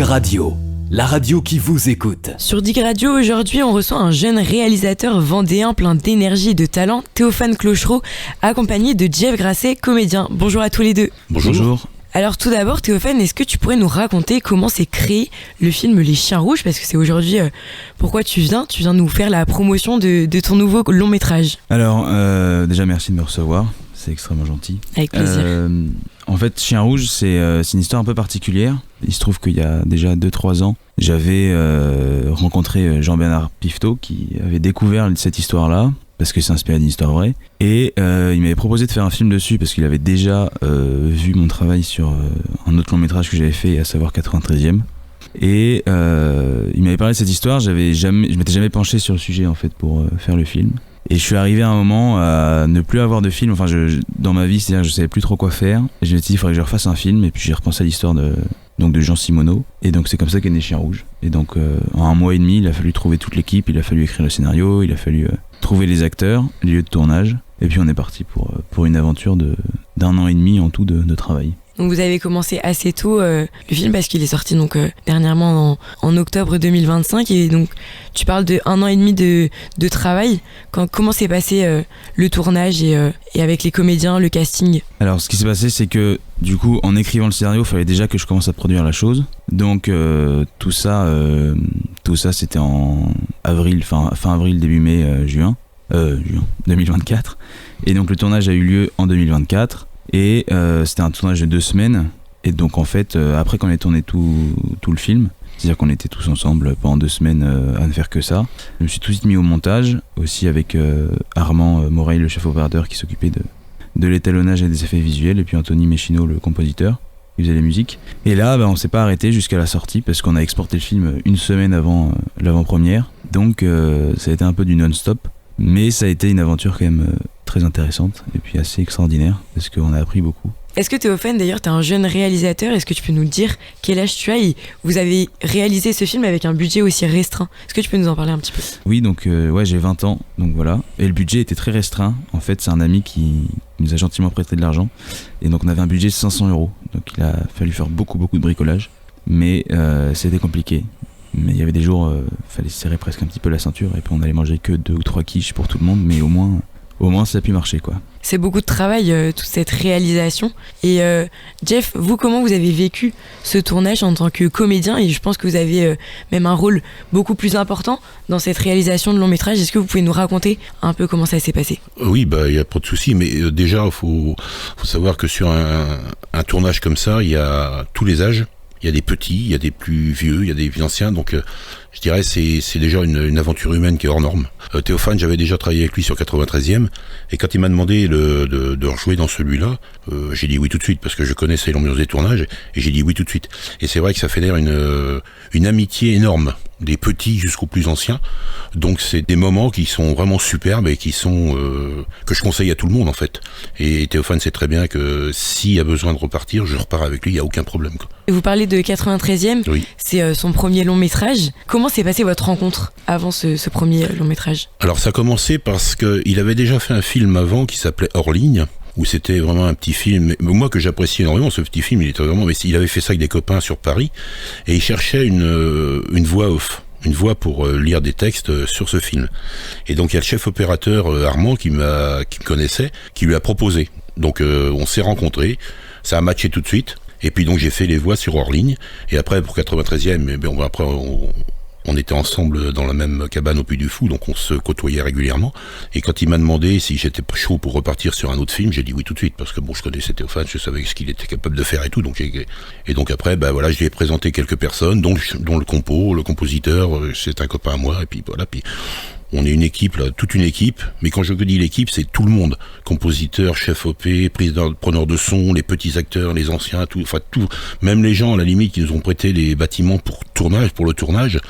Radio, la radio qui vous écoute. Sur Dig Radio, aujourd'hui, on reçoit un jeune réalisateur vendéen plein d'énergie et de talent, Théophane Clochereau, accompagné de Jeff Grasset, comédien. Bonjour à tous les deux. Bonjour. Alors tout d'abord, Théophane, est-ce que tu pourrais nous raconter comment s'est créé le film Les Chiens Rouges ? Parce que c'est aujourd'hui pourquoi tu viens nous faire la promotion de ton nouveau long métrage. Alors, déjà merci de me recevoir, c'est extrêmement gentil. Avec plaisir. En fait, Chiens Rouges, c'est une histoire un peu particulière. Il se trouve qu'il y a déjà 2-3 ans, j'avais rencontré Jean-Bernard Pifteau qui avait découvert cette histoire-là, parce qu'il s'est inspiré d'une histoire vraie. Et il m'avait proposé de faire un film dessus, parce qu'il avait déjà vu mon travail sur un autre long métrage que j'avais fait, à savoir 93e. Et il m'avait parlé de cette histoire, je m'étais jamais penché sur le sujet en fait pour faire le film. Et je suis arrivé à un moment à ne plus avoir de film, dans ma vie, c'est-à-dire que je savais plus trop quoi faire. Et je me suis dit, il faudrait que je refasse un film, et puis j'ai repensé à l'histoire de Jean Simoneau. Et donc c'est comme ça qu'est né Chiens Rouges. Et donc en 1 mois et demi, il a fallu trouver toute l'équipe, il a fallu écrire le scénario, il a fallu trouver les acteurs, les lieux de tournage. Et puis on est parti pour une aventure d'1 an et demi en tout de travail. Donc vous avez commencé assez tôt le film parce qu'il est sorti donc dernièrement en octobre 2025 et donc tu parles de 1 an et demi de travail. Comment s'est passé le tournage et avec les comédiens, le casting ? Alors ce qui s'est passé, c'est que du coup en écrivant le scénario, il fallait déjà que je commence à produire la chose. Donc tout ça c'était en avril, fin avril, début mai, juin 2024. Et donc le tournage a eu lieu en 2024. Et c'était un tournage de 2 semaines. Et donc en fait, après qu'on ait tourné tout le film, c'est-à-dire qu'on était tous ensemble pendant 2 semaines à ne faire que ça, je me suis tout de suite mis au montage, aussi avec Armand Morel, le chef opérateur qui s'occupait de l'étalonnage et des effets visuels, et puis Anthony Méchino, le compositeur, qui faisait la musique. Et là, on s'est pas arrêté jusqu'à la sortie, parce qu'on a exporté le film 1 semaine avant l'avant-première. Donc ça a été un peu du non-stop, mais ça a été une aventure quand même très intéressante et puis assez extraordinaire parce qu'on a appris beaucoup. Est-ce que Théophane, d'ailleurs, tu es un jeune réalisateur, est-ce que tu peux nous dire quel âge tu as et vous avez réalisé ce film avec un budget aussi restreint ? Est-ce que tu peux nous en parler un petit peu ? Oui, donc j'ai 20 ans, donc voilà. Et le budget était très restreint. En fait, c'est un ami qui nous a gentiment prêté de l'argent. Et donc on avait un budget de 500 €. Donc il a fallu faire beaucoup de bricolage. Mais c'était compliqué. Mais il y avait des jours, fallait se serrer presque un petit peu la ceinture et puis on allait manger que 2 ou 3 quiches pour tout le monde, mais au moins ça a pu marcher quoi. C'est beaucoup de travail, toute cette réalisation. Et Jeff, vous, comment vous avez vécu ce tournage en tant que comédien ? Et je pense que vous avez même un rôle beaucoup plus important dans cette réalisation de long métrage. Est-ce que vous pouvez nous raconter un peu comment ça s'est passé ? Oui, il n'y a pas de souci, mais déjà, il faut savoir que sur un tournage comme ça, il y a tous les âges. Il y a des petits, il y a des plus vieux, il y a des plus anciens, donc je dirais c'est déjà une aventure humaine qui est hors norme. Théophane, j'avais déjà travaillé avec lui sur 93e, et quand il m'a demandé de rejouer dans celui-là, j'ai dit oui tout de suite, parce que je connaissais l'ambiance des tournages, et j'ai dit oui tout de suite. Et c'est vrai que ça fait d'ailleurs une amitié énorme, des petits jusqu'aux plus anciens, donc c'est des moments qui sont vraiment superbes et qui sont que je conseille à tout le monde en fait. Et Théophane sait très bien que s'il y a besoin de repartir, je repars avec lui, il n'y a aucun problème quoi. Et vous parlez de 93e, oui. C'est son premier long métrage. Comment s'est passée votre rencontre avant ce premier long métrage ? Alors ça a commencé parce qu'il avait déjà fait un film avant qui s'appelait Hors ligne, où c'était vraiment un petit film, moi que j'apprécie énormément, ce petit film, mais il avait fait ça avec des copains sur Paris, et il cherchait une voix off, une voix pour lire des textes sur ce film. Et donc il y a le chef opérateur Armand qui me connaissait, qui lui a proposé. Donc on s'est rencontrés, ça a matché tout de suite, et puis donc j'ai fait les voix sur Hors ligne, et après pour 93e, on était ensemble dans la même cabane au Puy du Fou, donc on se côtoyait régulièrement. Et quand il m'a demandé si j'étais chaud pour repartir sur un autre film, j'ai dit oui tout de suite, parce que je connaissais Théophane, je savais ce qu'il était capable de faire et tout. Donc après, je lui ai présenté quelques personnes, dont le compositeur, c'est un copain à moi, et puis voilà. Puis on est une équipe, là, toute une équipe, mais quand je dis l'équipe, c'est tout le monde. Compositeur, chef OP, preneur de son, les petits acteurs, les anciens, tout, même les gens, à la limite, qui nous ont prêté les bâtiments pour le tournage.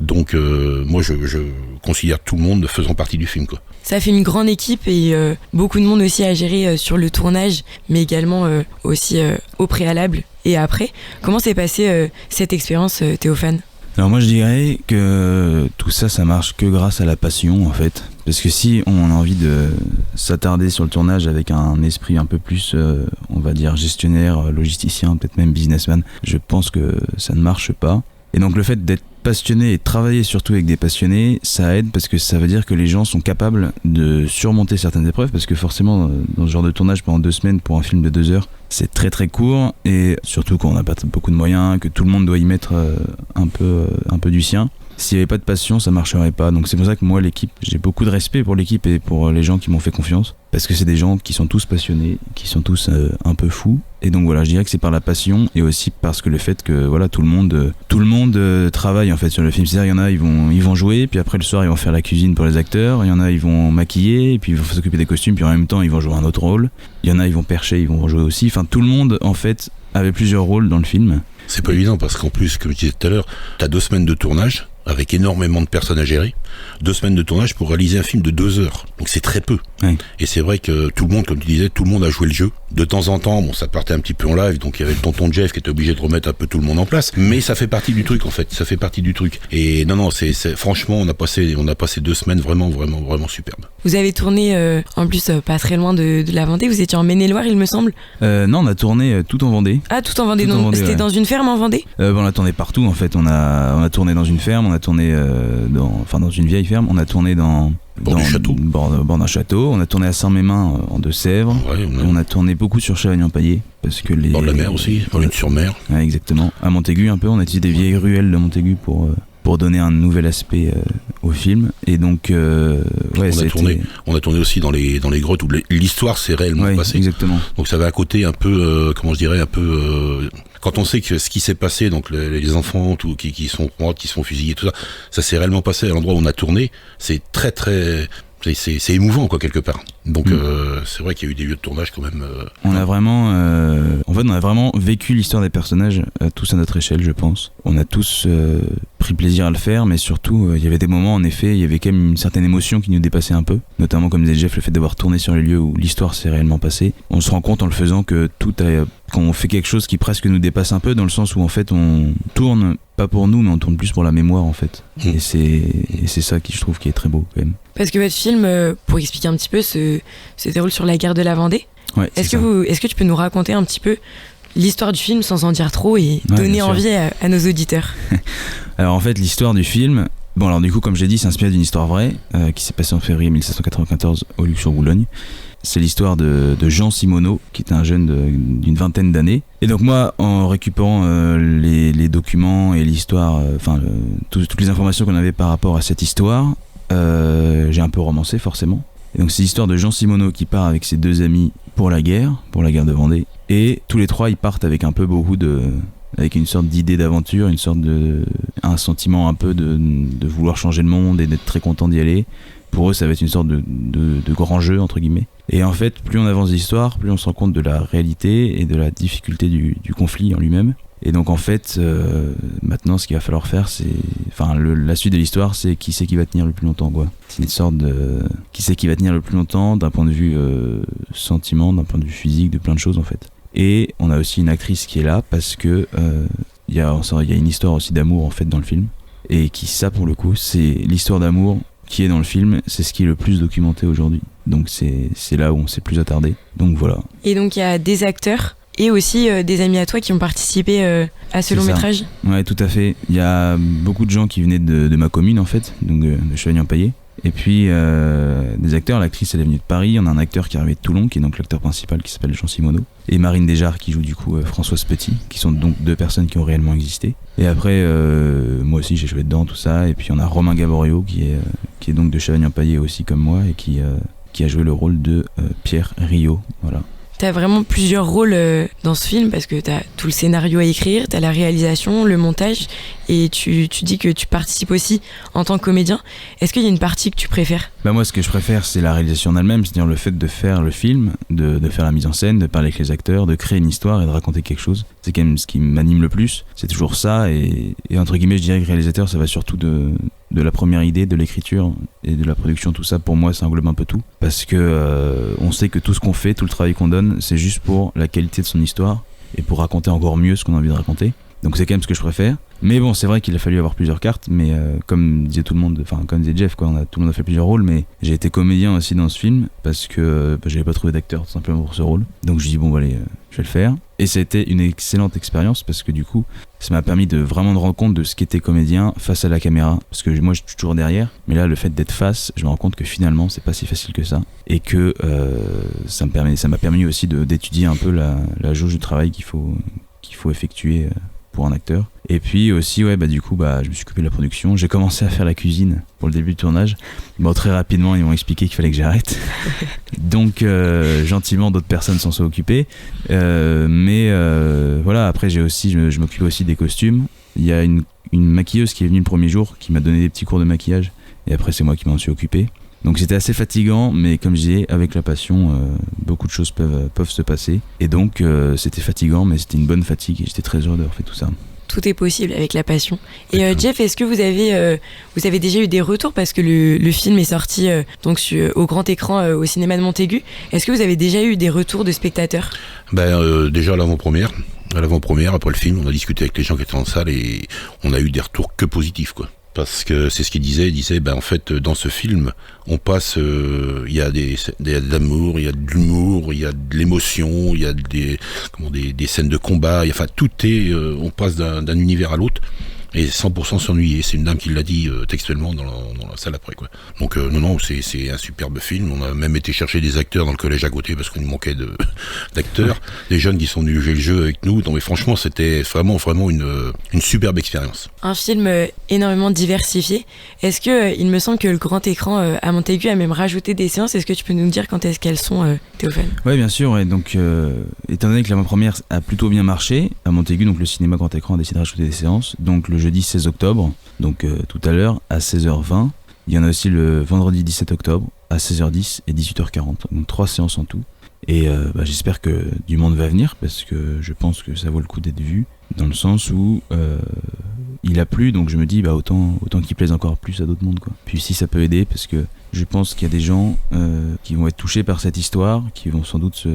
Donc, moi, je considère tout le monde faisant partie du film, quoi. Ça fait une grande équipe et beaucoup de monde aussi à gérer sur le tournage, mais également aussi au préalable et après. Comment s'est passée cette expérience, Théophane ? Alors moi je dirais que tout ça marche que grâce à la passion en fait. Parce que si on a envie de s'attarder sur le tournage avec un esprit un peu plus, on va dire gestionnaire, logisticien, peut-être même businessman. Je pense que ça ne marche pas. Et donc le fait d'être passionné et de travailler surtout avec des passionnés, ça aide parce que ça veut dire que les gens sont capables de surmonter certaines épreuves, parce que forcément dans ce genre de tournage pendant 2 semaines pour un film de 2 heures, c'est très très court, et surtout quand on n'a pas beaucoup de moyens, que tout le monde doit y mettre un peu du sien. S'il n'y avait pas de passion, ça marcherait pas. Donc c'est pour ça que moi, l'équipe, j'ai beaucoup de respect pour l'équipe et pour les gens qui m'ont fait confiance, parce que c'est des gens qui sont tous passionnés, qui sont tous un peu fous. Et donc voilà, je dirais que c'est par la passion, et aussi parce que le fait que voilà, tout le monde travaille en fait sur le film. C'est-à-dire, il y en a, ils vont jouer, puis après le soir ils vont faire la cuisine pour les acteurs. Il y en a, ils vont maquiller, et puis ils vont s'occuper des costumes, puis en même temps ils vont jouer un autre rôle. Il y en a, ils vont percher, ils vont jouer aussi. Enfin, tout le monde en fait avait plusieurs rôles dans le film. C'est pas évident parce qu'en plus, comme je disais tout à l'heure, t'as 2 semaines de tournage avec énormément de personnes à gérer. 2 semaines de tournage pour réaliser un film de 2 heures. Donc c'est très peu. Oui. Et c'est vrai que tout le monde, comme tu disais, tout le monde a joué le jeu. De temps en temps, bon, ça partait un petit peu en live, donc il y avait le tonton Jeff qui était obligé de remettre un peu tout le monde en place. Mais ça fait partie du truc, en fait. Ça fait partie du truc. Et non, franchement, on a passé 2 semaines vraiment superbes. Vous avez tourné, en plus, pas très loin de la Vendée. Vous étiez en Maine-et-Loire, il me semble. Non, on a tourné tout en Vendée. Ah, tout en Vendée. Donc c'était dans une ferme en Vendée. On a tourné partout, en fait. On a tourné dans une ferme, on a tourné dans une vieille ferme, on a tourné dans du château. Bord d'un château, on a tourné à Saint-Mémin en Deux-Sèvres, ouais, on a tourné beaucoup sur Chavagne-en-Paillé, parce que bord de la mer aussi, sur mer. Ouais, exactement. À Montaigu un peu, on a utilisé des vieilles ruelles de Montaigu pour donner un nouvel aspect au film. Et donc on a tourné aussi dans les grottes où l'histoire s'est réellement passée. Exactement. Donc ça avait un côté un peu quand on sait que ce qui s'est passé, donc les enfants qui sont morts, qui sont fusillés, tout ça, ça s'est réellement passé à l'endroit où on a tourné. C'est très très c'est émouvant quoi quelque part. Donc c'est vrai qu'il y a eu des lieux de tournage quand même. On a vraiment vécu l'histoire des personnages tous à notre échelle, je pense. On a tous pris plaisir à le faire, mais surtout il y avait des moments, en effet, il y avait quand même une certaine émotion qui nous dépassait un peu, notamment comme disait Jeff, le fait d'avoir tourné sur les lieux où l'histoire s'est réellement passée. On se rend compte en le faisant que quand on fait quelque chose qui presque nous dépasse un peu, dans le sens où en fait on tourne pas pour nous, mais on tourne plus pour la mémoire en fait. Et c'est ça qui je trouve qui est très beau quand même. Parce que votre film, pour expliquer un petit peu, se déroule sur la guerre de la Vendée. Ouais, est-ce que tu peux nous raconter un petit peu l'histoire du film sans en dire trop et donner envie à nos auditeurs? Alors en fait, l'histoire du film, bon alors du coup comme j'ai dit, c'est inspiré d'une histoire vraie qui s'est passée en février 1794 au Luxembourg-Boulogne. C'est l'histoire de Jean Simoneau, qui était un jeune d'une vingtaine d'années. Et donc moi, en récupérant les documents et l'histoire, toutes les informations qu'on avait par rapport à cette histoire, j'ai un peu romancé forcément. Et donc c'est l'histoire de Jean Simoneau qui part avec ses 2 amis pour la guerre de Vendée. Et tous les 3, ils partent avec un peu avec une sorte d'idée d'aventure, un sentiment un peu de vouloir changer le monde et d'être très content d'y aller. Pour eux, ça va être une sorte de grand jeu, entre guillemets. Et en fait, plus on avance l'histoire, plus on se rend compte de la réalité et de la difficulté du conflit en lui-même. Et donc en fait, maintenant, ce qu'il va falloir faire, la suite de l'histoire, c'est qui c'est qui va tenir le plus longtemps, quoi. C'est une sorte de qui c'est qui va tenir le plus longtemps d'un point de vue sentiment, d'un point de vue physique, de plein de choses en fait. Et on a aussi une actrice qui est là parce que il y a une histoire aussi d'amour en fait dans le film, et ça pour le coup, c'est l'histoire d'amour qui est dans le film, c'est ce qui est le plus documenté aujourd'hui. Donc c'est là où on s'est plus attardé. Donc voilà. Et donc il y a des acteurs et aussi des amis à toi qui ont participé à ce long métrage. Ouais, tout à fait. Il y a beaucoup de gens qui venaient de ma commune en fait, donc de Chavagne-en-Paillé. Et puis des acteurs, l'actrice elle est venue de Paris, on a un acteur qui est arrivé de Toulon, qui est donc l'acteur principal, qui s'appelle Jean Simoneau, et Marine Desjars qui joue du coup Françoise Petit, qui sont donc 2 personnes qui ont réellement existé. Et après, moi aussi j'ai joué dedans, tout ça, et puis on a Romain Gaborio qui est donc de Chavagne-en-Paillé aussi comme moi, et qui a joué le rôle de Pierre Rio, voilà. T'as vraiment plusieurs rôles dans ce film, parce que t'as tout le scénario à écrire, t'as la réalisation, le montage, et tu dis que tu participes aussi en tant que comédien. Est-ce qu'il y a une partie que tu préfères ? Moi, ce que je préfère, c'est la réalisation en elle-même, c'est-à-dire le fait de faire le film, de faire la mise en scène, de parler avec les acteurs, de créer une histoire et de raconter quelque chose. C'est quand même ce qui m'anime le plus, c'est toujours ça, et entre guillemets, je dirais que réalisateur, ça va surtout de la première idée, de l'écriture et de la production, tout ça, pour moi, ça englobe un peu tout. Parce que on sait que tout ce qu'on fait, tout le travail qu'on donne, c'est juste pour la qualité de son histoire et pour raconter encore mieux ce qu'on a envie de raconter. Donc c'est quand même ce que je préfère. Mais bon, c'est vrai qu'il a fallu avoir plusieurs cartes, mais comme disait tout le monde, comme disait Jeff, quoi, tout le monde a fait plusieurs rôles, mais j'ai été comédien aussi dans ce film parce que j'avais pas trouvé d'acteur tout simplement pour ce rôle. Donc je dis bon, allez, je vais le faire. Et ça a été une excellente expérience parce que du coup, ça m'a permis de vraiment me rendre compte de ce qu'était comédien face à la caméra. Parce que moi, je suis toujours derrière, mais là, le fait d'être face, je me rends compte que finalement, c'est pas si facile que ça. Et que ça m'a permis aussi d'étudier un peu la jauge de travail qu'il faut effectuer pour un acteur. Et puis aussi, du coup, je me suis occupé de la production. J'ai commencé à faire la cuisine pour le début du tournage. Bon, très rapidement, ils m'ont expliqué qu'il fallait que j'arrête. Donc, gentiment, d'autres personnes s'en sont occupées. Voilà, après, je m'occupais aussi des costumes. Il y a une maquilleuse qui est venue le premier jour, qui m'a donné des petits cours de maquillage. Et après, c'est moi qui m'en suis occupé. Donc c'était assez fatigant, mais comme je disais, avec la passion, beaucoup de choses peuvent se passer. Et donc c'était fatigant, mais c'était une bonne fatigue et j'étais très heureux d'avoir fait tout ça. Tout est possible avec la passion. Et Jeff, est-ce que vous avez déjà eu des retours parce que le film est sorti au grand écran au cinéma de Montaigu. Est-ce que vous avez déjà eu des retours de spectateurs ? Déjà à l'avant-première, après le film, on a discuté avec les gens qui étaient en salle et on a eu des retours que positifs, quoi. Parce que c'est ce qu'il disait, en fait, dans ce film, on passe, il y a de l'amour, il y a de l'humour, il y a de l'émotion, il y a des scènes de combat, tout est, on passe d'un univers à l'autre, et 100% s'ennuyer. C'est une dame qui l'a dit textuellement dans la salle après, quoi. Donc non, c'est un superbe film. On a même été chercher des acteurs dans le collège à côté parce qu'on nous manquait d'acteurs, des jeunes qui sont venus jouer le jeu avec nous. Donc mais franchement, c'était vraiment une superbe expérience. Un film énormément diversifié. Est-ce que il me semble que le grand écran à Montaigu a même rajouté des séances. Est-ce que tu peux nous dire quand est-ce qu'elles sont, Théophane ? Oui, bien sûr. Ouais. Donc étant donné que l'avant-première a plutôt bien marché à Montaigu, donc le cinéma grand écran a décidé de rajouter des séances. Donc le jeudi 16 octobre, donc tout à l'heure à 16h20. Il y en a aussi le vendredi 17 octobre à 16h10 et 18h40. Donc 3 séances en tout. Et j'espère que du monde va venir parce que je pense que ça vaut le coup d'être vu dans le sens où il a plu, donc je me dis autant qu'il plaise encore plus à d'autres mondes, quoi. Puis si ça peut aider, parce que je pense qu'il y a des gens qui vont être touchés par cette histoire, qui vont sans doute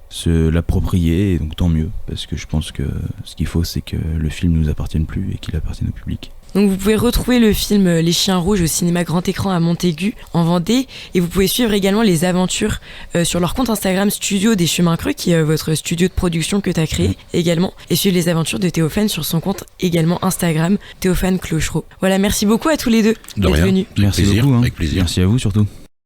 se l'approprier, et donc tant mieux, parce que je pense que ce qu'il faut, c'est que le film ne nous appartienne plus et qu'il appartienne au public. Donc vous pouvez retrouver le film Les Chiens Rouges au cinéma grand écran à Montaigu en Vendée, et vous pouvez suivre également les aventures sur leur compte Instagram Studio des Chemins Creux, qui est votre studio de production que tu as créé également, et suivre les aventures de Théophane sur son compte également Instagram Théophane Clochereau. Voilà, merci beaucoup à tous les deux d'être venus. Merci plaisir, beaucoup. Avec plaisir. Merci à vous surtout.